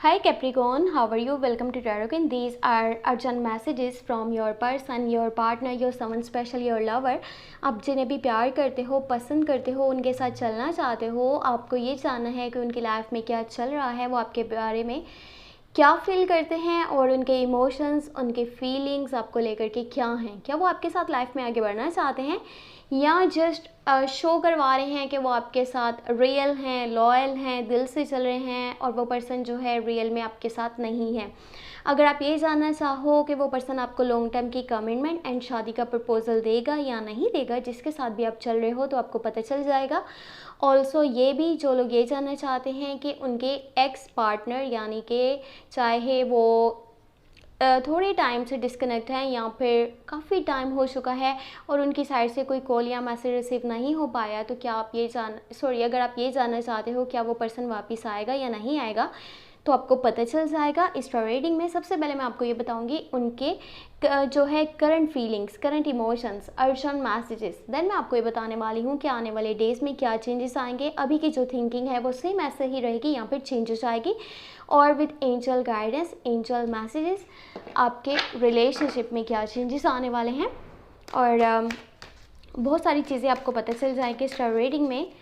Hi Capricorn, how are you? Welcome to Tarot and these are urgent messages from your person, your partner, your someone special, your lover। आप जिन्हें भी प्यार करते हो, पसंद करते हो, उनके साथ चलना चाहते हो, आपको ये जानना है कि उनकी लाइफ में क्या चल रहा है, वो आपके बारे में क्या फील करते हैं और उनके इमोशंस, उनके फीलिंग्स आपको लेकर के क्या हैं। क्या वो आपके साथ लाइफ में आगे बढ़ना चाहते हैं या जस्ट शो करवा रहे हैं कि वो आपके साथ रियल हैं, लॉयल हैं, दिल से चल रहे हैं और वो पर्सन जो है रियल में आपके साथ नहीं है। अगर आप ये जानना चाहो कि वो पर्सन आपको लॉन्ग टर्म की कमिटमेंट एंड शादी का प्रपोजल देगा या नहीं देगा, जिसके साथ भी आप चल रहे हो, तो आपको पता चल जाएगा। ऑल्सो ये भी जो लोग ये जानना चाहते हैं कि उनके एक्स पार्टनर यानी कि चाहे वो थोड़े टाइम से डिस्कनेक्ट हैं या फिर काफ़ी टाइम हो चुका है और उनकी साइड से कोई कॉल या मैसेज रिसीव नहीं हो पाया, तो क्या आप ये अगर आप ये जानना चाहते हो क्या वो पर्सन वापस आएगा या नहीं आएगा, तो आपको पता चल जाएगा इस रीडिंग में। सबसे पहले मैं आपको ये बताऊंगी उनके जो है current feelings, current emotions, urgent messages. Then मैं आपको ये बताने वाली हूँ कि आने वाले डेज़ में क्या चेंजेस आएंगे। अभी की जो थिंकिंग है वो सेम ऐसे ही रहेगी या फिर चेंजेस आएगी। और with angel guidance, angel messages, आपके रिलेशनशिप में क्या चेंजेस आने वाले हैं और बहुत सारी चीज़ें आपको पता चल जाएंगी इस रीडिंग में।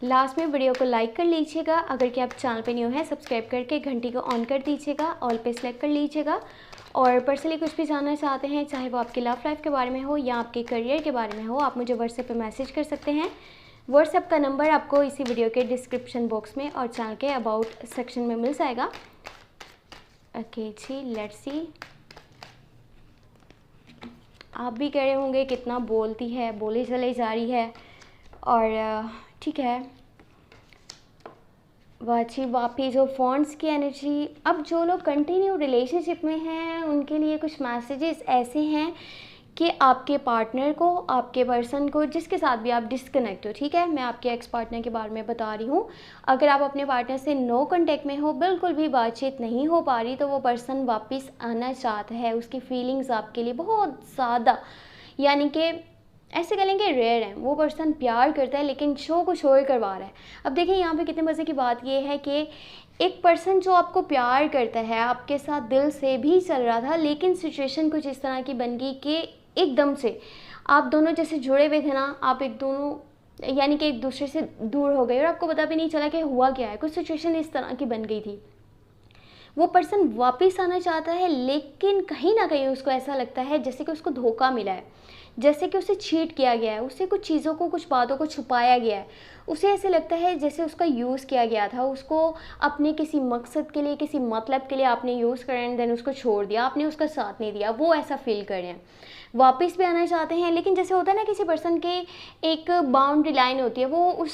लास्ट में वीडियो को लाइक कर लीजिएगा। अगर कि आप चैनल पे न्यू है, सब्सक्राइब करके घंटी को ऑन कर दीजिएगा, ऑल पे सेलेक्ट कर लीजिएगा। और पर्सनली कुछ भी जानना चाहते हैं, चाहे वो आपकी लव लाइफ के बारे में हो या आपके करियर के बारे में हो, आप मुझे व्हाट्सएप पे मैसेज कर सकते हैं। व्हाट्सएप का नंबर आपको इसी वीडियो के डिस्क्रिप्शन बॉक्स में और चैनल के अबाउट सेक्शन में मिल जाएगा। ओके जी, लेट्स सी। आप भी कह रहे होंगे कितना बोलती है, बोली चली जा रही है, और ठीक है। वाची वापी जो फॉन्ट्स की एनर्जी, अब जो लोग कंटिन्यू रिलेशनशिप में हैं उनके लिए कुछ मैसेजेस ऐसे हैं कि आपके पार्टनर को, आपके पर्सन को जिसके साथ भी आप डिस्कनेक्ट हो, ठीक है, मैं आपके एक्स पार्टनर के बारे में बता रही हूँ। अगर आप अपने पार्टनर से नो कांटेक्ट में हो, बिल्कुल भी बातचीत नहीं हो पा रही, तो वो पर्सन वापस आना चाहता है। उसकी फीलिंग्स आपके लिए बहुत ज़्यादा, यानी कि ऐसे कह लेंगे रेयर है। वो पर्सन प्यार करता है लेकिन शो को शोर करवा रहा है। अब देखिए यहाँ पे कितने मज़े की बात ये है कि एक पर्सन जो आपको प्यार करता है, आपके साथ दिल से भी चल रहा था, लेकिन सिचुएशन कुछ इस तरह की बन गई कि एकदम से आप दोनों जैसे जुड़े हुए थे ना, आप एक दोनों यानी कि एक दूसरे से दूर हो गए और आपको पता भी नहीं चला कि हुआ क्या है। कुछ सिचुएशन इस तरह की बन गई थी। वो पर्सन वापस आना चाहता है लेकिन कहीं ना कहीं उसको ऐसा लगता है जैसे कि उसको धोखा मिला है, जैसे कि उसे चीट किया गया है, उससे कुछ चीज़ों को, कुछ बातों को छुपाया गया है। उसे ऐसे लगता है जैसे उसका यूज़ किया गया था, उसको अपने किसी मकसद के लिए, किसी मतलब के लिए आपने यूज़ करा एंड देन उसको छोड़ दिया, आपने उसका साथ नहीं दिया। वो ऐसा फील कर रहे हैं। वापस भी आना चाहते हैं लेकिन जैसे होता है ना, किसी पर्सन के एक बाउंड्री लाइन होती है, वो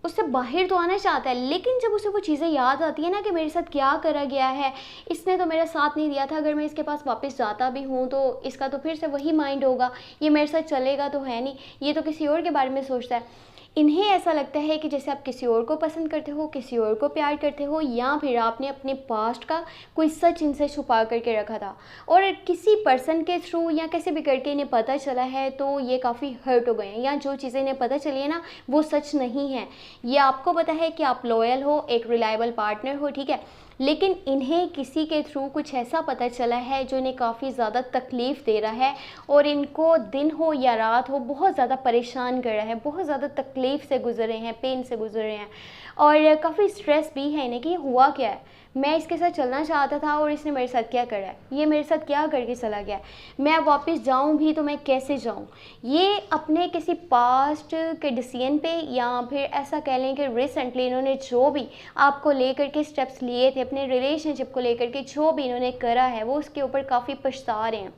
उससे बाहर तो आना चाहता है, लेकिन जब उसे वो चीज़ें याद आती है ना कि मेरे साथ क्या करा गया है, इसने तो मेरा साथ नहीं दिया था, अगर मैं इसके पास वापस जाता भी हूँ तो इसका तो फिर से वही माइंड होगा, ये मेरे साथ चलेगा तो है नहीं, ये तो किसी और के बारे में सोचता है। इन्हें ऐसा लगता है कि जैसे आप किसी और को पसंद करते हो, किसी और को प्यार करते हो, या फिर आपने अपने पास्ट का कोई सच इनसे छुपा करके रखा था और किसी पर्सन के थ्रू या कैसे भी करके इन्हें पता चला है, तो ये काफ़ी हर्ट हो गए हैं, या जो चीज़ें इन्हें पता चली है ना वो सच नहीं है। ये आपको पता है कि आप लॉयल हो, एक रिलायबल पार्टनर हो, ठीक है, लेकिन इन्हें किसी के थ्रू कुछ ऐसा पता चला है जो इन्हें काफ़ी ज़्यादा तकलीफ़ दे रहा है और इनको दिन हो या रात हो बहुत ज़्यादा परेशान कर रहा है, बहुत ज़्यादा तकलीफ़ से गुजर रहे हैं, पेन से गुजर रहे हैं और काफ़ी स्ट्रेस भी है इन्हें कि ये हुआ क्या है, मैं इसके साथ चलना चाहता था और इसने मेरे साथ क्या करा है, ये मेरे साथ क्या करके चला गया, मैं अब वापस जाऊं भी तो मैं कैसे जाऊं। ये अपने किसी पास्ट के डिसीजन पे या फिर ऐसा कह लें कि रिसेंटली इन्होंने जो भी आपको लेकर के स्टेप्स लिए थे, अपने रिलेशनशिप को लेकर के जो भी इन्होंने करा है, वो उसके ऊपर काफ़ी पछता रहे हैं।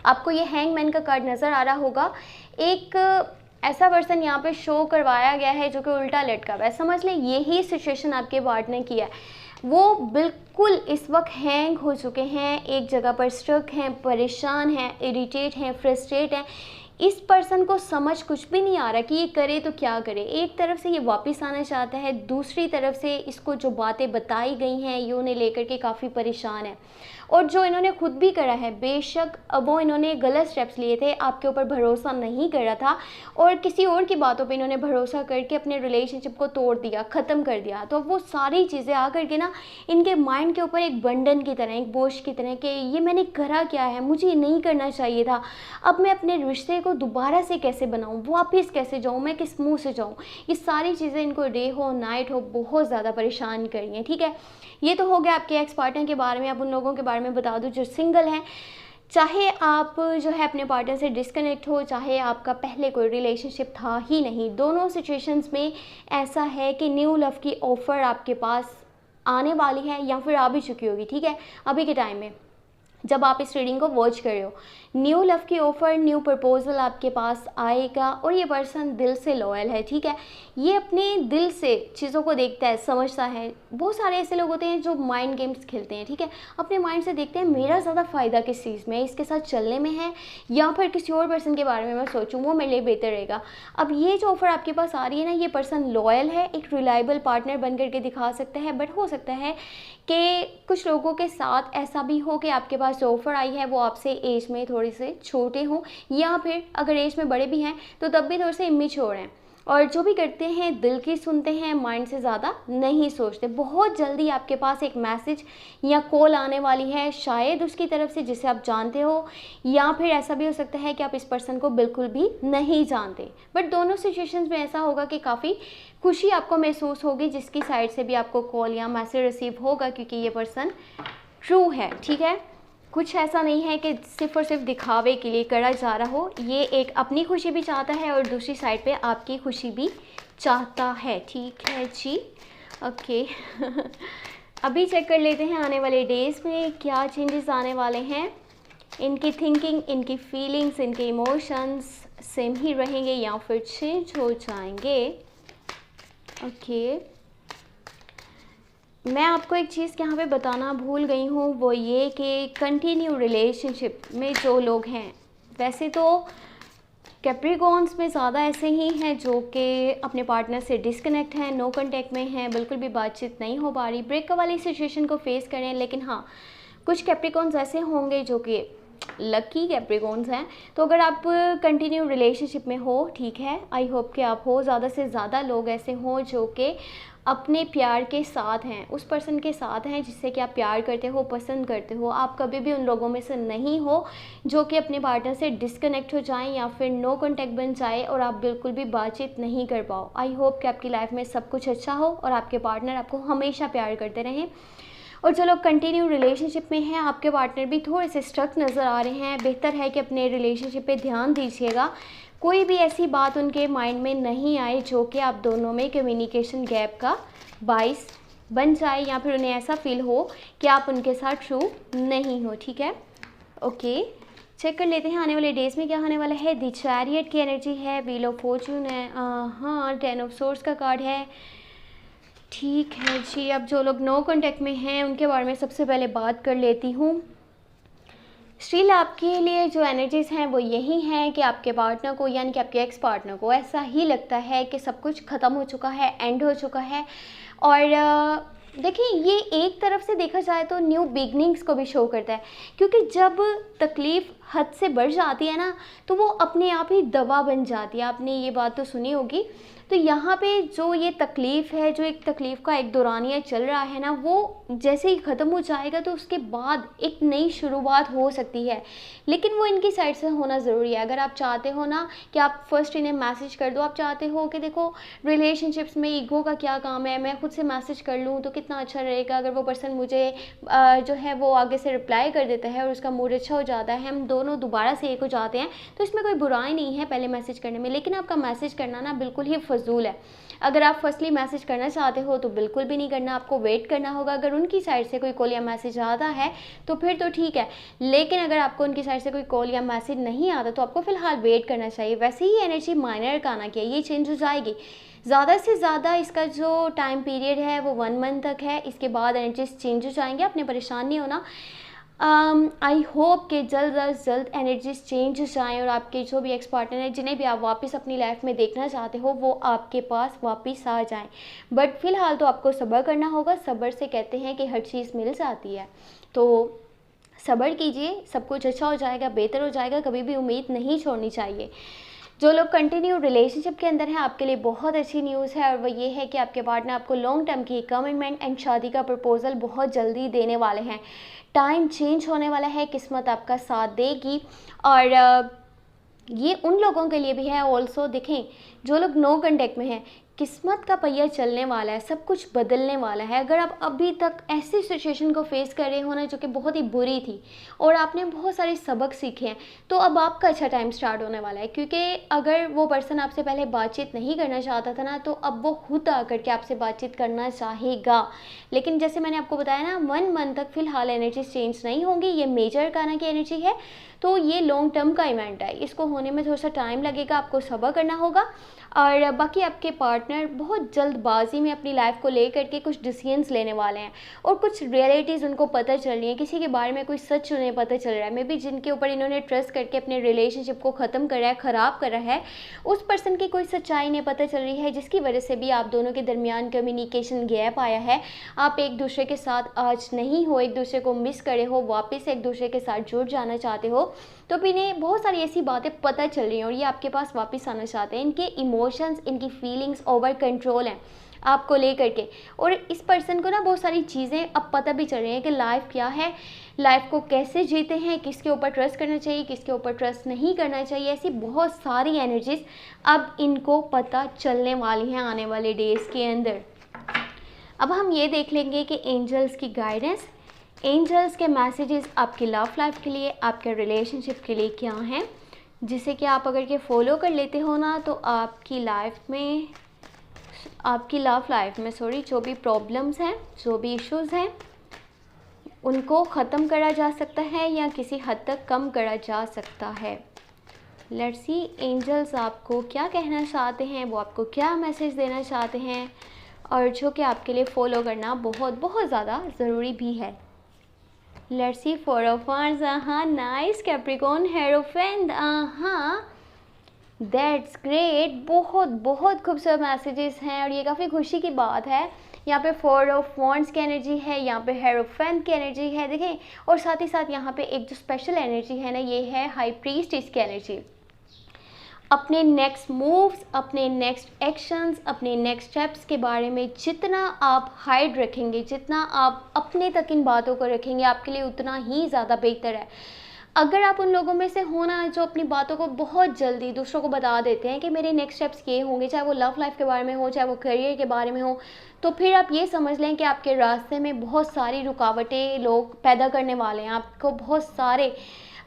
आपको ये हैंगमैन का कार्ड नज़र आ रहा होगा। एक ऐसा पर्सन यहाँ पे शो करवाया गया है जो कि उल्टा लटका हुआ है। समझ लें यही सिचुएशन आपके पार्टनर की है। वो बिल्कुल इस वक्त हैंग हो चुके हैं, एक जगह पर स्ट्रक हैं, परेशान हैं, इरिटेट हैं, फ्रस्ट्रेट हैं। इस पर्सन को समझ कुछ भी नहीं आ रहा कि ये करे तो क्या करे। एक तरफ से ये वापस आना चाहता है, दूसरी तरफ से इसको जो बातें बताई गई हैं ये उन्हें लेकर के काफ़ी परेशान है। और जो इन्होंने खुद भी करा है, बेशक वो इन्होंने गलत स्टेप्स लिए थे, आपके ऊपर भरोसा नहीं करा था और किसी और की बातों पे इन्होंने भरोसा करके अपने रिलेशनशिप को तोड़ दिया, ख़त्म कर दिया। तो वो सारी चीज़ें आ करके ना इनके माइंड के ऊपर एक बंधन की तरह, एक बोझ की तरह कि ये मैंने करा क्या है, मुझे ये नहीं करना चाहिए था, अब मैं अपने रिश्ते को दोबारा से कैसे बनाऊँ, वापस कैसे जाऊँ, मैं किस मुँह से जाऊँ। ये सारी चीज़ें इनको डे हो नाइट हो बहुत ज़्यादा परेशान कर रही हैं। ठीक है, ये तो हो गया आपके एक्स पार्टनर के बारे में। अब उन लोगों के बारे में बता दूं जो सिंगल हैं। चाहे आप जो है अपने पार्टनर से डिस्कनेक्ट हो, चाहे आपका पहले कोई रिलेशनशिप था ही नहीं, दोनों सिचुएशंस में ऐसा है कि न्यू लव की ऑफ़र आपके पास आने वाली है या फिर आ भी चुकी होगी। ठीक है, अभी के टाइम में जब आप इस रीडिंग को वॉच कर रहे हो, न्यू लव की ऑफ़र, न्यू प्रपोजल आपके पास आएगा और ये पर्सन दिल से लॉयल है। ठीक है, ये अपने दिल से चीज़ों को देखता है, समझता है। बहुत सारे ऐसे लोग होते हैं जो माइंड गेम्स खेलते हैं। ठीक है, अपने माइंड से देखते हैं मेरा ज़्यादा फ़ायदा किस चीज़ में है, इसके साथ चलने में है या फिर किसी और पर्सन के बारे में मैं सोचूँ वो मेरे लिए बेहतर रहेगा। अब ये जो ऑफ़र आपके पास आ रही है ना, ये पर्सन लॉयल है, एक रिलायबल पार्टनर बन करके दिखा सकता है। बट हो सकता है कि कुछ लोगों के साथ ऐसा भी हो कि आपके पास जो ऑफ़र आई है वो आपसे एज में थोड़े से छोटे हों, या फिर अगर एज में बड़े भी हैं तो तब भी थोड़े से इमेच्योर हैं, और जो भी करते हैं दिल की सुनते हैं, माइंड से ज़्यादा नहीं सोचते। बहुत जल्दी आपके पास एक मैसेज या कॉल आने वाली है, शायद उसकी तरफ से, जिसे आप जानते हो, या फिर ऐसा भी हो सकता है कि आप इस पर्सन को बिल्कुल भी नहीं जानते। बट दोनों सिचुएशंस में ऐसा होगा कि काफ़ी खुशी आपको महसूस होगी जिसकी साइड से भी आपको कॉल या मैसेज रिसीव होगा, क्योंकि ये पर्सन ट्रू है। ठीक है, कुछ ऐसा नहीं है कि सिर्फ और सिर्फ दिखावे के लिए करा जा रहा हो। ये एक अपनी खुशी भी चाहता है और दूसरी साइड पे आपकी खुशी भी चाहता है। ठीक है जी, ओके। अभी चेक कर लेते हैं आने वाले डेज़ में क्या चेंजेस आने वाले हैं। इनकी थिंकिंग, इनकी फीलिंग्स, इनके इमोशंस सेम ही रहेंगे या फिर चेंज हो जाएंगे। ओके, मैं आपको एक चीज़ यहाँ पे बताना भूल गई हूँ, वो ये कि कंटिन्यू रिलेशनशिप में जो लोग हैं, वैसे तो कैप्रिकॉन्स में ज़्यादा ऐसे ही हैं जो कि अपने पार्टनर से डिस्कनेक्ट हैं, नो कांटेक्ट में हैं, बिल्कुल भी बातचीत नहीं हो पा रही, ब्रेकअप वाली सिचुएशन को फेस करें। लेकिन हाँ, कुछ कैप्रिकॉन्स ऐसे होंगे जो कि लकी कैप्रिकॉन्स हैं। तो अगर आप कंटिन्यू रिलेशनशिप में हो, ठीक है, आई होप कि आप हो, ज़्यादा से ज़्यादा लोग ऐसे हों जो कि अपने प्यार के साथ हैं, उस पर्सन के साथ हैं जिससे कि आप प्यार करते हो, पसंद करते हो। आप कभी भी उन लोगों में से नहीं हो जो कि अपने पार्टनर से डिस्कनेक्ट हो जाएं या फिर नो कांटेक्ट बन जाए और आप बिल्कुल भी बातचीत नहीं कर पाओ। आई होप कि आपकी लाइफ में सब कुछ अच्छा हो और आपके पार्टनर आपको हमेशा प्यार करते रहें। और जो लोग कंटिन्यू रिलेशनशिप में हैं, आपके पार्टनर भी थोड़े से स्ट्रक नज़र आ रहे हैं। बेहतर है कि अपने रिलेशनशिप पे ध्यान दीजिएगा, कोई भी ऐसी बात उनके माइंड में नहीं आए जो कि आप दोनों में कम्युनिकेशन गैप का बाइस बन जाए या फिर उन्हें ऐसा फील हो कि आप उनके साथ ट्रू नहीं हो। ठीक है, ओके, चेक कर लेते हैं आने वाले डेज़ में क्या होने वाला है। द चैरियट की एनर्जी है, व्हील ऑफ फॉर्च्यून है, हाँ, 10 ऑफ सोर्ड्स का कार्ड है। ठीक है जी, अब जो लोग नो कांटेक्ट में हैं उनके बारे में सबसे पहले बात कर लेती हूँ। स्टिल आपके लिए जो एनर्जीज़ हैं वो यही हैं कि आपके पार्टनर को, यानी कि आपके एक्स पार्टनर को, ऐसा ही लगता है कि सब कुछ ख़त्म हो चुका है, एंड हो चुका है। और देखिए, ये एक तरफ से देखा जाए तो न्यू बिगनिंग्स को भी शो करता है, क्योंकि जब तकलीफ़ हद से बढ़ जाती है ना तो वो अपने आप ही दवा बन जाती है। आपने ये बात तो सुनी होगी। तो यहाँ पे जो ये तकलीफ़ है, जो एक तकलीफ़ का एक दौरानिया चल रहा है ना, वो जैसे ही ख़त्म हो जाएगा तो उसके बाद एक नई शुरुआत हो सकती है। लेकिन वो इनकी साइड से होना ज़रूरी है। अगर आप चाहते हो ना कि आप फर्स्ट इन्हें मैसेज कर दो, आप चाहते हो कि देखो रिलेशनशिप्स में ईगो का क्या काम है, मैं खुद से मैसेज कर लूँ तो कितना अच्छा रहेगा। अगर वो पर्सन मुझे जो है वो आगे से रिप्लाई कर देता है और उसका मूड अच्छा हो जाता है, हम दोनों दोबारा से एक हो जाते हैं, तो इसमें कोई बुराई नहीं है पहले मैसेज करने में। लेकिन आपका मैसेज करना ना बिल्कुल ही फजूल है। अगर आप फर्स्टली मैसेज करना चाहते हो तो बिल्कुल भी नहीं करना, आपको वेट करना होगा। अगर उनकी साइड से कोई कॉल या मैसेज आता है तो फिर तो ठीक है, लेकिन अगर आपको उनकी साइड से कोई कॉल या मैसेज नहीं आता तो आपको फ़िलहाल वेट करना चाहिए। वैसे ही एनर्जी माइनर का आना, किया ये चेंज हो जाएगी। ज़्यादा से ज़्यादा इसका जो टाइम पीरियड है वो 1 मंथ तक है। इसके बाद एनर्जीज चेंज हो जाएंगे, आपने परेशान नहीं होना। आई होप कि जल्द अज जल्द एनर्जीज चेंज हो जाएँ और आपके जो भी एक्स पार्टनर हैं, जिन्हें भी आप वापस अपनी लाइफ में देखना चाहते हो, वो आपके पास वापस आ जाएं। बट फ़िलहाल तो आपको सब्र करना होगा। सब्र से कहते हैं कि हर चीज़ मिल जाती है, तो सब्र कीजिए, सब कुछ अच्छा हो जाएगा, बेहतर हो जाएगा। कभी भी उम्मीद नहीं छोड़नी चाहिए। जो लोग कंटिन्यू रिलेशनशिप के अंदर हैं, आपके लिए बहुत अच्छी न्यूज़ है, और वो ये है कि आपके पार्टनर आपको लॉन्ग टर्म की कमिटमेंट एंड शादी का प्रपोजल बहुत जल्दी देने वाले हैं। टाइम चेंज होने वाला है, किस्मत आपका साथ देगी। और ये उन लोगों के लिए भी है ऑल्सो, देखें जो लोग नो कॉन्टैक्ट में हैं, किस्मत का पहिया चलने वाला है, सब कुछ बदलने वाला है। अगर आप अभी तक ऐसी सिचुएशन को फेस कर रहे हो ना, जो कि बहुत ही बुरी थी और आपने बहुत सारे सबक सीखे हैं, तो अब आपका अच्छा टाइम स्टार्ट होने वाला है। क्योंकि अगर वो पर्सन आपसे पहले बातचीत नहीं करना चाहता था ना, तो अब वो खुद आकर के आपसे बातचीत करना चाहेगा। लेकिन जैसे मैंने आपको बताया ना, 1 मंथ तक फ़िलहाल एनर्जी चेंज नहीं होंगी। ये मेजर काना की एनर्जी है, तो ये लॉन्ग टर्म का इवेंट है, इसको होने में थोड़ा सा टाइम लगेगा, आपको सब्र करना होगा। और बाकी आपके पार्टनर बहुत जल्दबाजी में अपनी लाइफ को लेकर के कुछ डिसीजंस लेने वाले हैं, और कुछ रियलिटीज़ उनको पता चल रही है, किसी के बारे में कोई सच उन्हें पता चल रहा है। मे बी जिनके ऊपर इन्होंने ट्रस्ट करके अपने रिलेशनशिप को ख़त्म करा है, ख़राब करा है, उस पर्सन की कोई सच्चाई इन्हें पता चल रही है, जिसकी वजह से भी आप दोनों के दरमियान कम्युनिकेशन गैप आया है। आप एक दूसरे के साथ आज नहीं हो, एक दूसरे को मिस करे हो, वापस एक दूसरे के साथ जुड़ जाना चाहते हो, तो भी इन्हें बहुत सारी ऐसी बातें पता चल रही हैं और ये आपके पास वापस आना चाहते हैं। इनके इमोशंस, इनकी फीलिंग्स ओवर कंट्रोल हैं आपको लेकर के। और इस पर्सन को ना बहुत सारी चीज़ें अब पता भी चल रही हैं कि लाइफ क्या है, लाइफ को कैसे जीते हैं, किसके ऊपर ट्रस्ट करना चाहिए, किसके ऊपर ट्रस्ट नहीं करना चाहिए। ऐसी बहुत सारी एनर्जीज अब इनको पता चलने वाली हैं आने वाले डेज़ के अंदर। अब हम ये देख लेंगे कि एंजल्स की गाइडेंस, एंजल्स के मैसेजेस आपकी लव लाइफ के लिए, आपके रिलेशनशिप के लिए क्या हैं, जिसे कि आप अगर के फॉलो कर लेते हो ना, तो आपकी लव लाइफ में जो भी प्रॉब्लम्स हैं, जो भी इश्यूज़ हैं, उनको ख़त्म करा जा सकता है या किसी हद तक कम करा जा सकता है। लेट्स सी एंजल्स आपको क्या कहना चाहते हैं, वो आपको क्या मैसेज देना चाहते हैं, और जो कि आपके लिए फॉलो करना बहुत बहुत ज़्यादा ज़रूरी भी है। Let's see 4 of wands, nice Capricorn, hierophant, that's great. बहुत बहुत खूबसूरत मैसेजेस हैं और ये काफ़ी खुशी की बात है। यहाँ पे 4 ऑफ वांड्स की एनर्जी है, यहाँ पे हेरोफेंट की एनर्जी है, देखें। और साथ ही साथ यहाँ पे एक जो स्पेशल एनर्जी है ना, ये है हाई प्रीस्टेस की एनर्जी। अपने नेक्स्ट मूव्स, अपने नेक्स्ट एक्शंस, अपने नेक्स्ट स्टेप्स के बारे में जितना आप हाइड रखेंगे, जितना आप अपने तक इन बातों को रखेंगे, आपके लिए उतना ही ज़्यादा बेहतर है। अगर आप उन लोगों में से हो ना जो अपनी बातों को बहुत जल्दी दूसरों को बता देते हैं कि मेरे नेक्स्ट स्टेप्स ये होंगे, चाहे वो लव लाइफ के बारे में हो, चाहे वो करियर के बारे में हो, तो फिर आप ये समझ लें कि आपके रास्ते में बहुत सारी रुकावटें लोग पैदा करने वाले हैं। आपको बहुत सारे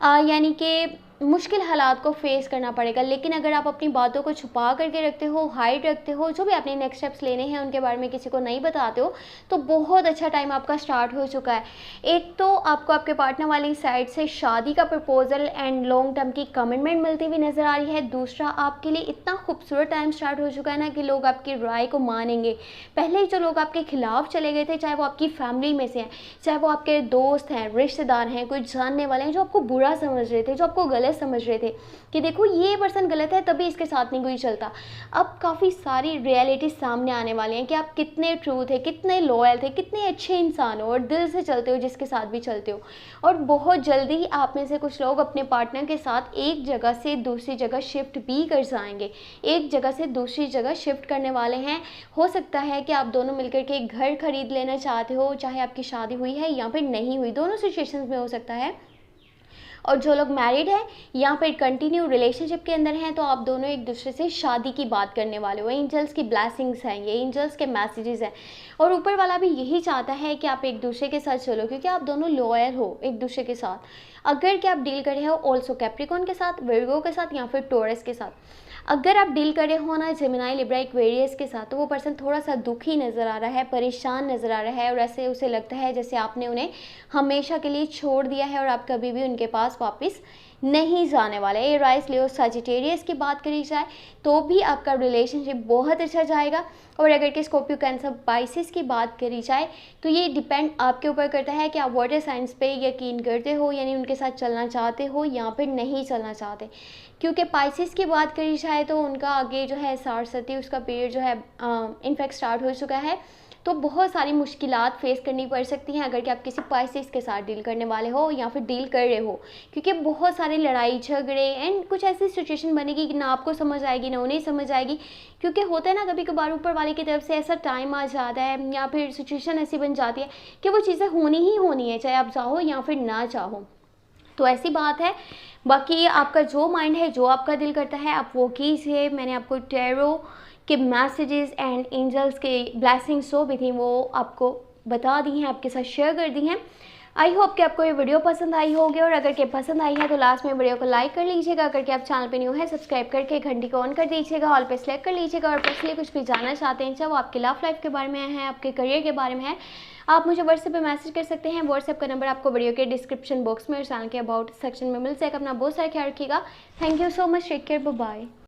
यानी कि मुश्किल हालात को फेस करना पड़ेगा। लेकिन अगर आप अपनी बातों को छुपा करके रखते हो, हाइड रखते हो, जो भी अपने नेक्स्ट स्टेप्स लेने हैं उनके बारे में किसी को नहीं बताते हो, तो बहुत अच्छा टाइम आपका स्टार्ट हो चुका है। एक तो आपको आपके पार्टनर वाली साइड से शादी का प्रपोजल एंड लॉन्ग टर्म की कमिटमेंट मिलती हुई नज़र आ रही है। दूसरा, आपके लिए इतना खूबसूरत टाइम स्टार्ट हो चुका है ना कि लोग आपकी राय को मानेंगे। पहले ही जो लोग आपके खिलाफ चले गए थे, चाहे वो आपकी फैमिली में से हैं, चाहे वो आपके दोस्त हैं, रिश्तेदार हैं, कोई जानने वाले हैं, जो आपको बुरा समझ रहे थे, जो आपको गलत समझ रहे थे कि देखो ये पर्सन गलत है तभी इसके साथ नहीं कोई चलता, अब काफ़ी सारी रियलिटी सामने आने वाली हैं कि आप कितने ट्रू थे, कितने लॉयल थे, कितने अच्छे इंसान हो और दिल से चलते हो जिसके साथ भी चलते हो। और बहुत जल्दी आप में से कुछ लोग अपने पार्टनर के साथ एक जगह से दूसरी जगह शिफ्ट भी कर जाएंगे, एक जगह से दूसरी जगह शिफ्ट करने वाले हैं। हो सकता है कि आप दोनों मिलकर के एक घर खरीद लेना चाहते हो, चाहे आपकी शादी हुई है या फिर नहीं हुई, दोनों सिचुएशंस में हो सकता है। और जो लोग मैरिड हैं या फिर कंटिन्यू रिलेशनशिप के अंदर हैं, तो आप दोनों एक दूसरे से शादी की बात करने वाले हो। एंजल्स की ब्लेसिंग्स हैं, ये एंजल्स के मैसेजेस हैं। और ऊपर वाला भी यही चाहता है कि आप एक दूसरे के साथ चलो, क्योंकि आप दोनों लॉयल हो एक दूसरे के साथ। अगर कि आप डील कर रहे हो ऑल्सो कैप्रिकॉर्न के साथ, वर्गो के साथ या फिर टॉरस के साथ, अगर आप डील कर रहे हो ना जेमिनी, लिब्रा, एक्वेरियस के साथ, तो वो पर्सन थोड़ा सा दुखी नज़र आ रहा है, परेशान नज़र आ रहा है और ऐसे उसे लगता है जैसे आपने उन्हें हमेशा के लिए छोड़ दिया है और आप कभी भी उनके पास पास वापस नहीं जाने वाला है। एराइस लियो सजिटेरियस की बात करी जाए तो भी आपका रिलेशनशिप बहुत अच्छा जाएगा। और अगर कि स्कॉर्पियो कैंसर पाइसेस की बात करी जाए तो ये डिपेंड आपके ऊपर करता है कि आप वाटर साइंस पे यकीन करते हो, यानी उनके साथ चलना चाहते हो या फिर नहीं चलना चाहते। क्योंकि पाइसेस की बात करी जाए तो उनका आगे जो है सारस्वती उसका पीरियड जो है इनफैक्ट स्टार्ट हो चुका है, तो बहुत सारी मुश्किलात फेस करनी पड़ सकती हैं अगर कि आप किसी पाइसेस के साथ डील करने वाले हो या फिर डील कर रहे हो, क्योंकि बहुत सारी लड़ाई झगड़े एंड कुछ ऐसी सिचुएशन बनेगी कि ना आपको समझ आएगी ना उन्हें समझ आएगी। क्योंकि होता है ना कभी कभार ऊपर वाले की तरफ से ऐसा टाइम आ जाता है या फिर सिचुएशन ऐसी बन जाती है कि वो चीज़ें होनी ही होनी है, चाहे आप चाहो या फिर ना चाहो। तो ऐसी बात है। बाकी आपका जो माइंड है, जो आपका दिल करता है आप वो कीजिए। मैंने आपको टैरो के मैसेजेस एंड एंजल्स के ब्लेसिंग्स जो भी थी वो आपको बता दी हैं, आपके साथ शेयर कर दी हैं। आई होप कि आपको ये वीडियो पसंद आई होगी, और अगर के पसंद आई है तो लास्ट में वीडियो को लाइक कर लीजिएगा। अगर के आप चैनल पे न्यू है सब्सक्राइब करके घंटी को ऑन कर दीजिएगा, ऑल पे सेलेक्ट कर लीजिएगा। और पर्सनली कुछ भी जानना चाहते हैं, चाहे वो आपके लव लाइफ के बारे में है, आपके करियर के बारे में है, आप मुझे व्हाट्सएप पे मैसेज कर सकते हैं। व्हाट्सएप का नंबर आपको वीडियो के डिस्क्रिप्शन बॉक्स में और चैनल के अबाउट सेक्शन में मिल जाएगा। अपना बहुत सारा ख्याल रखिएगा। Thank you so much, take care, bye bye.